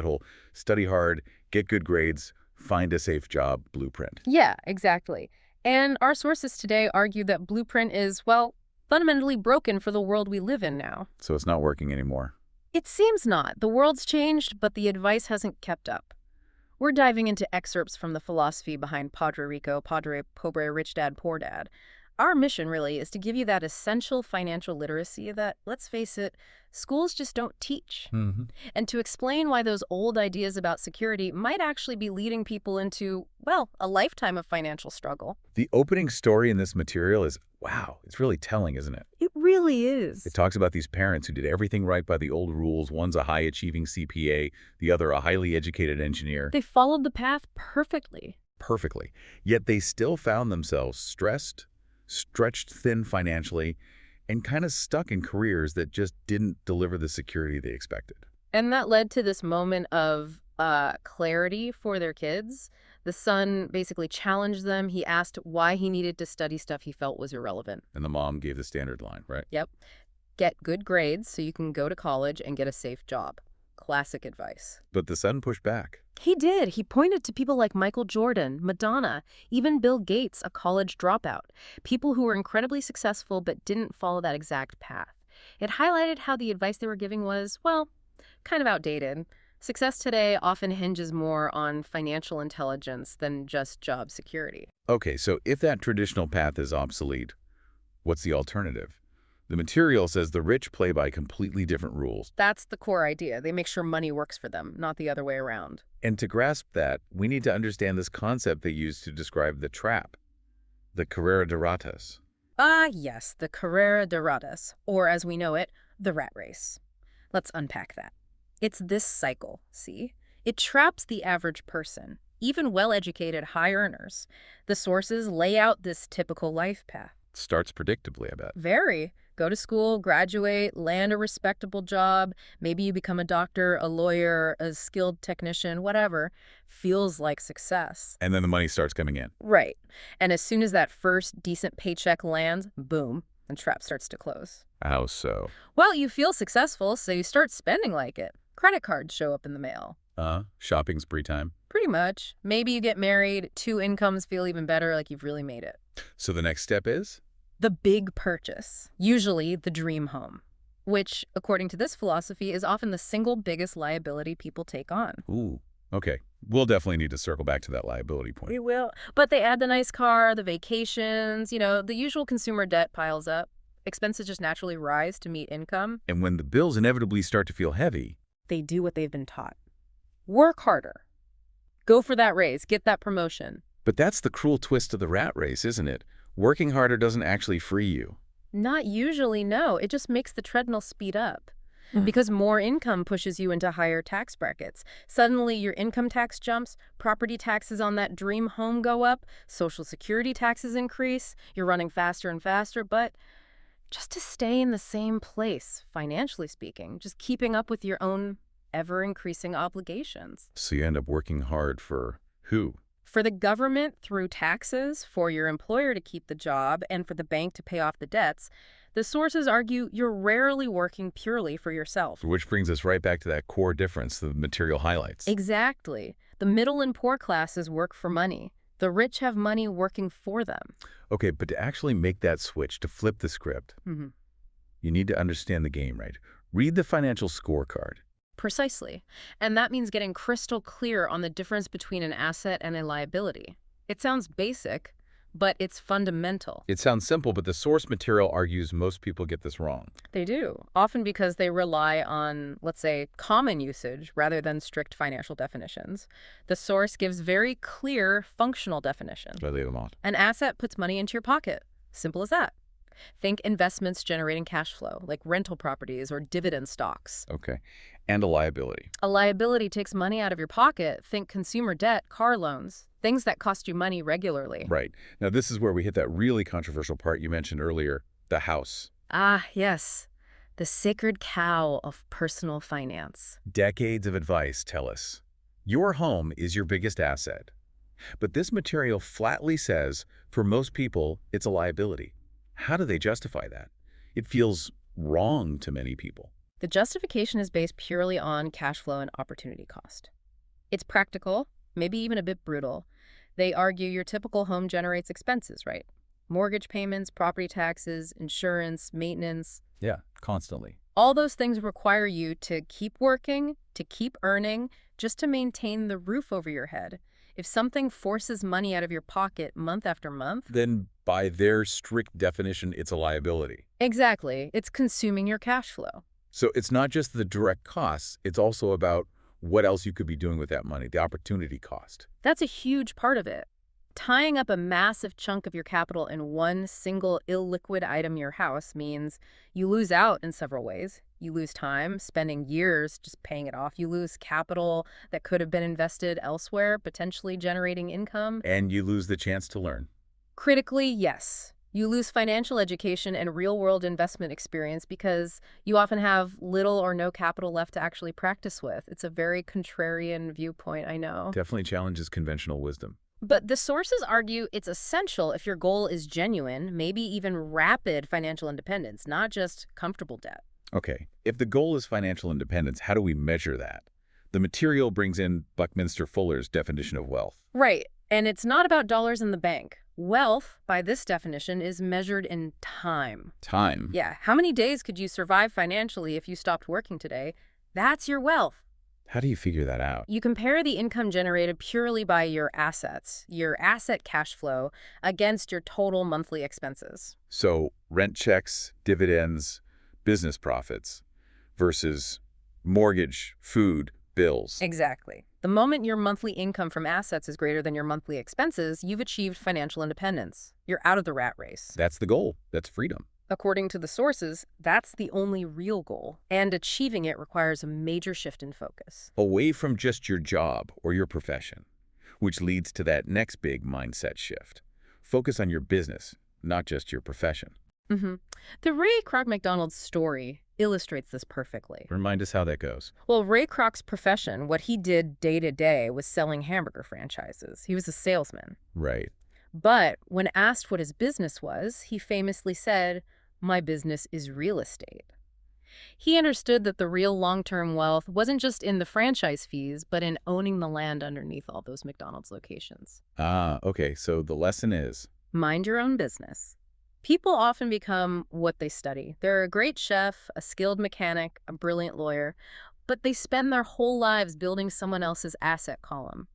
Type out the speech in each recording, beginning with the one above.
That whole study hard, get good grades, find a safe job blueprint. Yeah, exactly. And our sources today argue that blueprint is, well, fundamentally broken for the world we live in now. So it's not working anymore. It seems not. The world's changed, but the advice hasn't kept up. We're diving into excerpts from the philosophy behind Padre Rico, Padre Pobre, Rich Dad, Poor Dad. Our mission, really, is to give you that essential financial literacy that, let's face it, schools just don't teach. And to explain why those old ideas about security might actually be leading people into, well, a lifetime of financial struggle. The opening story in this material is, wow, it's really telling, isn't it? It really is. It talks about these parents who did everything right by the old rules. One's a high-achieving CPA, the other a highly educated engineer. They followed the path perfectly. Perfectly. Yet they still found themselves stressed, stretched thin financially, and kind of stuck in careers that just didn't deliver the security they expected. And that led to this moment of clarity for their kids. The son basically challenged them. He asked why he needed to study stuff he felt was irrelevant. And the mom gave the standard line, right? Yep. Get good grades so you can go to college and get a safe job. Classic advice. But the son pushed back. He did. He pointed to people like Michael Jordan, Madonna, even Bill Gates, a college dropout. People who were incredibly successful but didn't follow that exact path. It highlighted how the advice they were giving was, well, kind of outdated. Success today often hinges more on financial intelligence than just job security. Okay, so if that traditional path is obsolete, what's the alternative? The material says the rich play by completely different rules. That's the core idea. They make sure money works for them, not the other way around. And to grasp that, we need to understand this concept they use to describe the trap, the carrera de ratas. Yes, the carrera de ratas, or as we know it, the rat race. Let's unpack that. It's this cycle, see? It traps the average person, even well-educated high earners. The sources lay out this typical life path. Starts predictably, I bet. Very. Go to school, graduate, land a respectable job. Maybe you become a doctor, a lawyer, a skilled technician, whatever. Feels like success. And then the money starts coming in. Right. And as soon as that first decent paycheck lands, boom, the trap starts to close. How so? Well, you feel successful, so you start spending like it. Credit cards show up in the mail. Shopping spree time. Pretty much. Maybe you get married, two incomes feel even better, like you've really made it. So the next step is? The big purchase, usually the dream home, which, according to this philosophy, is often the single biggest liability people take on. Ooh, okay. We'll definitely need to circle back to that liability point. We will. But they add the nice car, the vacations, the usual consumer debt piles up. Expenses just naturally rise to meet income. And when the bills inevitably start to feel heavy, they do what they've been taught. Work harder. Go for that raise. Get that promotion. But that's the cruel twist of the rat race, isn't it? Working harder doesn't actually free you. Not usually, no. It just makes the treadmill speed up. Because more income pushes you into higher tax brackets. Suddenly, your income tax jumps, property taxes on that dream home go up, Social Security taxes increase, you're running faster and faster, but just to stay in the same place, financially speaking, just keeping up with your own ever-increasing obligations. So you end up working hard for who? For the government through taxes, for your employer to keep the job, and for the bank to pay off the debts. The sources argue you're rarely working purely for yourself. Which brings us right back to that core difference the material highlights. Exactly. The middle and poor classes work for money. The rich have money working for them. Okay, but to actually make that switch, to flip the script, you need to understand the game, right? Read the financial scorecard. Precisely. And that means getting crystal clear on the difference between an asset and a liability. It sounds basic, but it's fundamental. It sounds simple, but the source material argues most people get this wrong. They do, often because they rely on, let's say, common usage rather than strict financial definitions. The source gives very clear functional definition. An asset puts money into your pocket. Simple as that. Think investments generating cash flow, like rental properties or dividend stocks. Okay. And a liability. A liability takes money out of your pocket. Think consumer debt, car loans, things that cost you money regularly. Right. Now, this is where we hit that really controversial part you mentioned earlier, the house. Ah, yes. The sacred cow of personal finance. Decades of advice tell us, your home is your biggest asset. But this material flatly says, for most people, it's a liability. How do they justify that? It feels wrong to many people. The justification is based purely on cash flow and opportunity cost. It's practical, maybe even a bit brutal. They argue your typical home generates expenses, right? Mortgage payments, property taxes, insurance, maintenance. Yeah, constantly. All those things require you to keep working, to keep earning, just to maintain the roof over your head. If something forces money out of your pocket month after month, Then, by their strict definition, it's a liability. exactly, it's consuming your cash flow. So it's not just the direct costs, it's also about what else you could be doing with that money, the opportunity cost. That's a huge part of it. Tying up a massive chunk of your capital in one single illiquid item, your house, means you lose out in several ways. You lose time, spending years just paying it off. You lose capital that could have been invested elsewhere, potentially generating income. And you lose the chance to learn. Critically, yes. You lose financial education and real-world investment experience because you often have little or no capital left to actually practice with. It's a very contrarian viewpoint, I know. Definitely challenges conventional wisdom. But the sources argue it's essential if your goal is genuine, maybe even rapid financial independence, not just comfortable debt. Okay, if the goal is financial independence, how do we measure that? The material brings in Buckminster Fuller's definition of wealth. Right. And it's not about dollars in the bank. Wealth, by this definition, is measured in time. Time. Yeah, how many days could you survive financially if you stopped working today? That's your wealth. How do you figure that out? You compare the income generated purely by your assets, your asset cash flow, against your total monthly expenses. So rent checks, dividends, business profits versus mortgage, food, bills. Exactly. The moment your monthly income from assets is greater than your monthly expenses, you've achieved financial independence. You're out of the rat race. That's the goal. That's freedom. According to the sources, that's the only real goal, and achieving it requires a major shift in focus. Away from just your job or your profession, which leads to that next big mindset shift. Focus on your business, not just your profession. The Ray Kroc McDonald's story illustrates this perfectly. Remind us how that goes. Well, Ray Kroc's profession, what he did day to day, was selling hamburger franchises. He was a salesman. Right. But when asked what his business was, he famously said, "My business is real estate." He understood that the real long-term wealth wasn't just in the franchise fees, but in owning the land underneath all those McDonald's locations. Ah, okay. So the lesson is, Mind your own business. People often become what they study. They're a great chef, a skilled mechanic, a brilliant lawyer, but they spend their whole lives building someone else's asset column.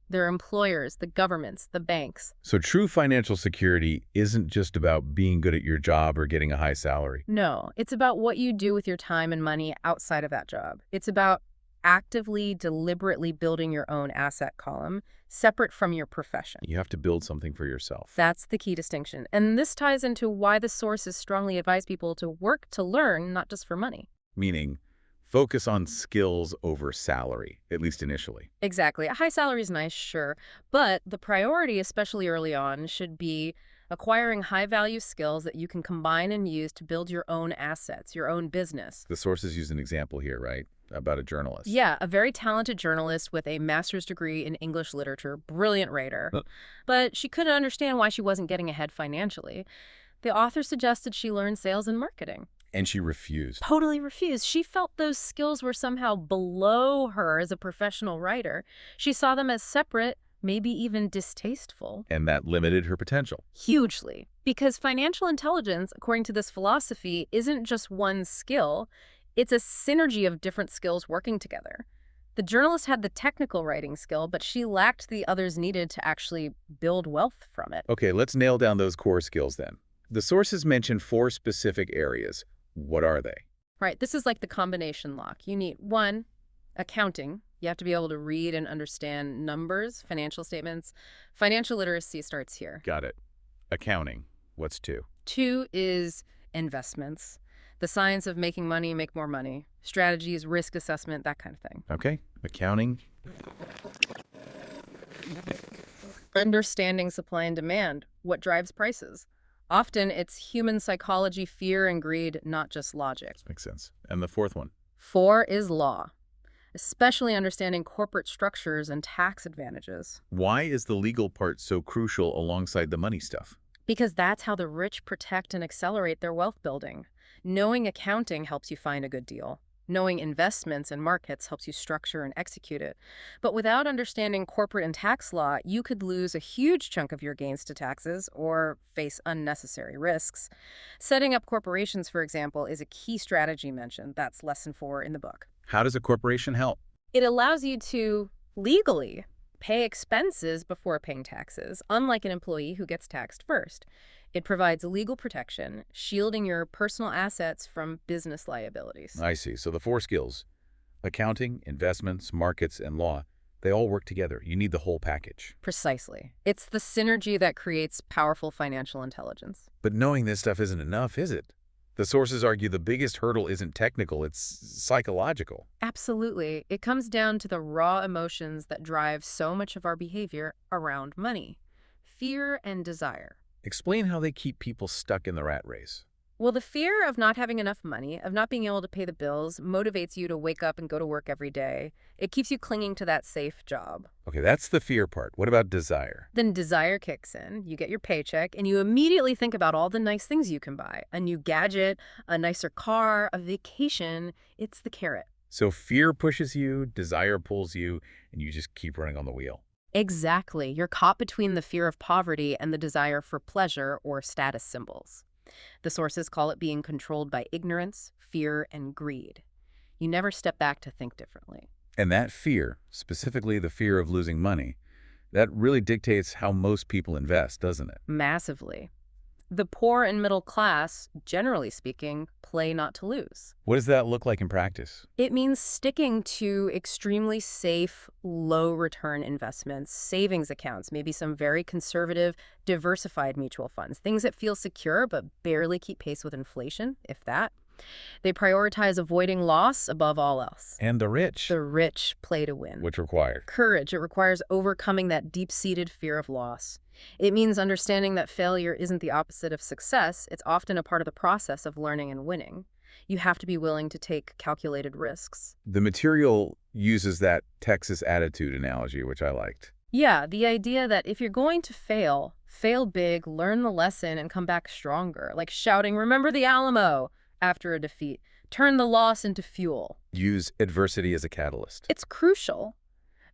Their employers, the governments, the banks. so true financial security isn't just about being good at your job or getting a high salary. No, it's about what you do with your time and money outside of that job. It's about actively, deliberately building your own asset column, separate from your profession. You have to build something for yourself. That's the key distinction. And this ties into why the sources strongly advise people to work to learn, not just for money. Meaning, focus on skills over salary, at least initially. Exactly. A high salary is nice, sure. But the priority, especially early on, should be acquiring high-value skills that you can combine and use to build your own assets, your own business. The sources use an example here, right? About a journalist. Yeah, a very talented journalist with a master's degree in English literature, brilliant writer. But she couldn't understand why she wasn't getting ahead financially. The author suggested she learn sales and marketing. And she refused. Totally refused. She felt those skills were somehow below her as a professional writer. She saw them as separate, maybe even distasteful. And that limited her potential. Hugely. Because financial intelligence, according to this philosophy, isn't just one skill. It's a synergy of different skills working together. The journalist had the technical writing skill, but she lacked the others needed to actually build wealth from it. Okay, let's nail down those core skills then. The sources mention 4 specific areas. What are they? Right, this is like the combination lock. You need 1, accounting. You have to be able to read and understand numbers, financial statements. Financial literacy starts here. Got it. Accounting. What's 2? 2 is investments. The science of making money make more money. Strategies, risk assessment, that kind of thing. Okay. Accounting. Understanding supply and demand. What drives prices? Often it's human psychology, fear, and greed, not just logic. Makes sense. And the 4th one? 4 is law, especially understanding corporate structures and tax advantages. Why is the legal part so crucial alongside the money stuff? Because that's how the rich protect and accelerate their wealth building. Knowing accounting helps you find a good deal. Knowing investments and markets helps you structure and execute it. But without understanding corporate and tax law, you could lose a huge chunk of your gains to taxes or face unnecessary risks. Setting up corporations, for example, is a key strategy mentioned. That's lesson 4 in the book. How does a corporation help? It allows you to legally pay expenses before paying taxes, unlike an employee who gets taxed first. It provides legal protection, shielding your personal assets from business liabilities. I see. So the 4 skills, accounting, investments, markets, and law, they all work together. You need the whole package. Precisely. It's the synergy that creates powerful financial intelligence. But knowing this stuff isn't enough, is it? The sources argue the biggest hurdle isn't technical, it's psychological. Absolutely. It comes down to the raw emotions that drive so much of our behavior around money: fear and desire. Explain how they keep people stuck in the rat race. Well, the fear of not having enough money, of not being able to pay the bills, motivates you to wake up and go to work every day. It keeps you clinging to that safe job. Okay, that's the fear part. What about desire? Then desire kicks in. You get your paycheck, and you immediately think about all the nice things you can buy. A new gadget, a nicer car, a vacation. It's the carrot. So fear pushes you, desire pulls you, and you just keep running on the wheel. Exactly. You're caught between the fear of poverty and the desire for pleasure or status symbols. The sources call it being controlled by ignorance, fear, and greed. You never step back to think differently. And that fear, specifically the fear of losing money, that really dictates how most people invest, doesn't it? Massively. The poor and middle class, generally speaking, play not to lose. What does that look like in practice? It means sticking to extremely safe, low-return investments, savings accounts, maybe some very conservative, diversified mutual funds, things that feel secure but barely keep pace with inflation, if that. They prioritize avoiding loss above all else. And the rich, The rich play to win. which required. Courage. It requires overcoming that deep-seated fear of loss. It means understanding that failure isn't the opposite of success. It's often a part of the process of learning and winning. You have to be willing to take calculated risks. The material uses that Texas attitude analogy, which I liked. Yeah, the idea that if you're going to fail, fail big, learn the lesson, and come back stronger. Like shouting, "Remember the Alamo," after a defeat. Turn the loss into fuel. Use adversity as a catalyst. It's crucial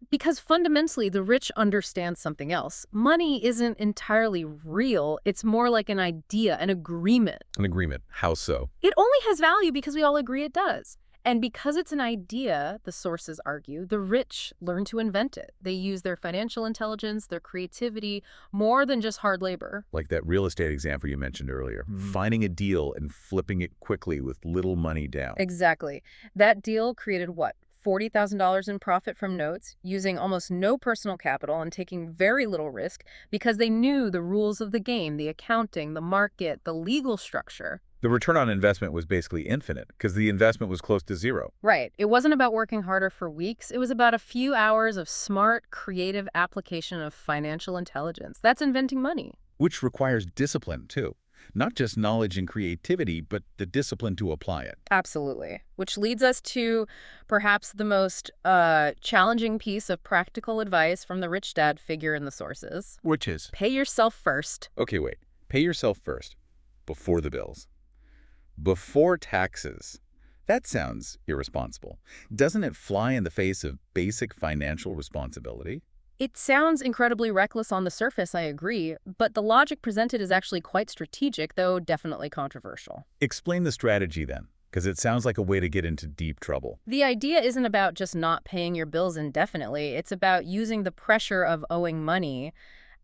because fundamentally the rich understand something else. Money isn't entirely real. It's more like an idea, an agreement. An agreement. How so? It only has value because we all agree it does. And because it's an idea, the sources argue, the rich learn to invent it. They use their financial intelligence, their creativity, more than just hard labor. Like that real estate example you mentioned earlier. Finding a deal and flipping it quickly with little money down. Exactly. That deal created what? $40,000 in profit from notes, using almost no personal capital and taking very little risk because they knew the rules of the game, the accounting, the market, the legal structure. The return on investment was basically infinite because the investment was close to zero. Right. It wasn't about working harder for weeks. It was about a few hours of smart, creative application of financial intelligence. That's inventing money. Which requires discipline, too. Not just knowledge and creativity, but the discipline to apply it. Absolutely. Which leads us to perhaps the most challenging piece of practical advice from the rich dad figure in the sources. Which is? Pay yourself first. Okay, wait. Pay yourself first, before the bills. Before taxes. That sounds irresponsible. Doesn't it fly in the face of basic financial responsibility? It sounds incredibly reckless on the surface, I agree, but the logic presented is actually quite strategic, though definitely controversial. Explain the strategy then, because it sounds like a way to get into deep trouble. The idea isn't about just not paying your bills indefinitely. It's about using the pressure of owing money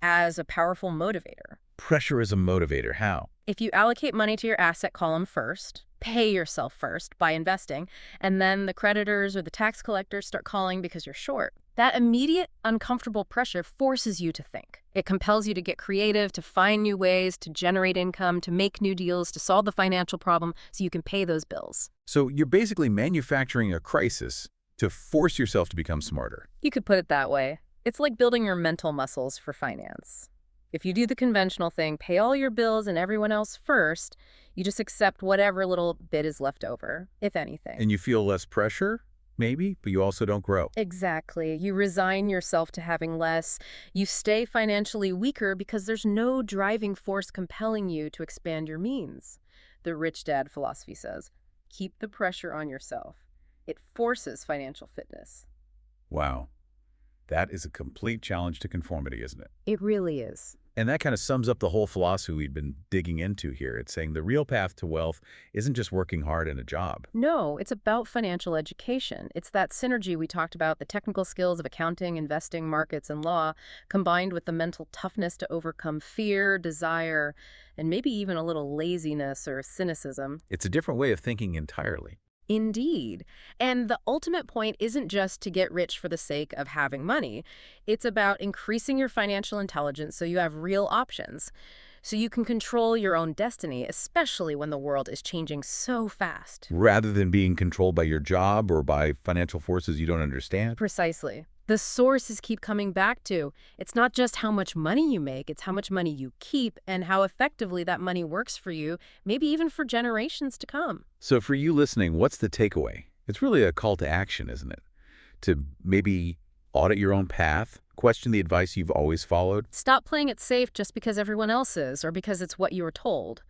as a powerful motivator. Pressure is a motivator. How? If you allocate money to your asset column first, pay yourself first by investing, and then the creditors or the tax collectors start calling because you're short, that immediate uncomfortable pressure forces you to think. It compels you to get creative, to find new ways, to generate income, to make new deals, to solve the financial problem so you can pay those bills. So you're basically manufacturing a crisis to force yourself to become smarter. You could put it that way. It's like building your mental muscles for finance. If you do the conventional thing, pay all your bills and everyone else first, you just accept whatever little bit is left over, if anything. And you feel less pressure, maybe, but you also don't grow. Exactly. You resign yourself to having less. You stay financially weaker because there's no driving force compelling you to expand your means. The rich dad philosophy says, keep the pressure on yourself. It forces financial fitness. Wow. That is a complete challenge to conformity, isn't it? It really is. And that kind of sums up the whole philosophy we've been digging into here. It's saying the real path to wealth isn't just working hard in a job. No, it's about financial education. It's that synergy we talked about, the technical skills of accounting, investing, markets, and law, combined with the mental toughness to overcome fear, desire, and maybe even a little laziness or cynicism. It's a different way of thinking entirely. Indeed. And the ultimate point isn't just to get rich for the sake of having money. It's about increasing your financial intelligence so you have real options, so you can control your own destiny, especially when the world is changing so fast. Rather than being controlled by your job or by financial forces you don't understand. Precisely. The sources keep coming back to. It's not just how much money you make, it's how much money you keep and how effectively that money works for you, maybe even for generations to come. So for you listening, what's the takeaway? It's really a call to action, isn't it? To maybe audit your own path, question the advice you've always followed. Stop playing it safe just because everyone else is or because it's what you were told.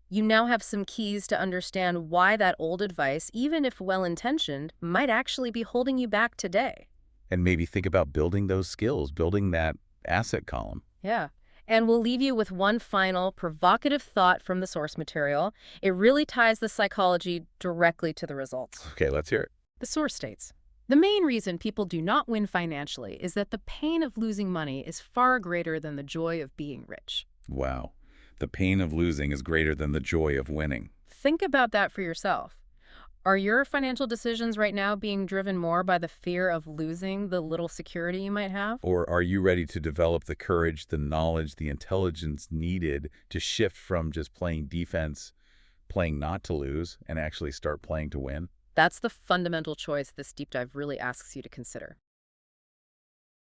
You now have some keys to understand why that old advice, even if well-intentioned, might actually be holding you back today. And maybe think about building those skills, building that asset column. Yeah. And we'll leave you with one final provocative thought from the source material. It really ties the psychology directly to the results. Okay, let's hear it. The source states, the main reason people do not win financially is that the pain of losing money is far greater than the joy of being rich. Wow. The pain of losing is greater than the joy of winning. Think about that for yourself. Are your financial decisions right now being driven more by the fear of losing the little security you might have? Or are you ready to develop the courage, the knowledge, the intelligence needed to shift from just playing defense, playing not to lose, and actually start playing to win? That's the fundamental choice this deep dive really asks you to consider.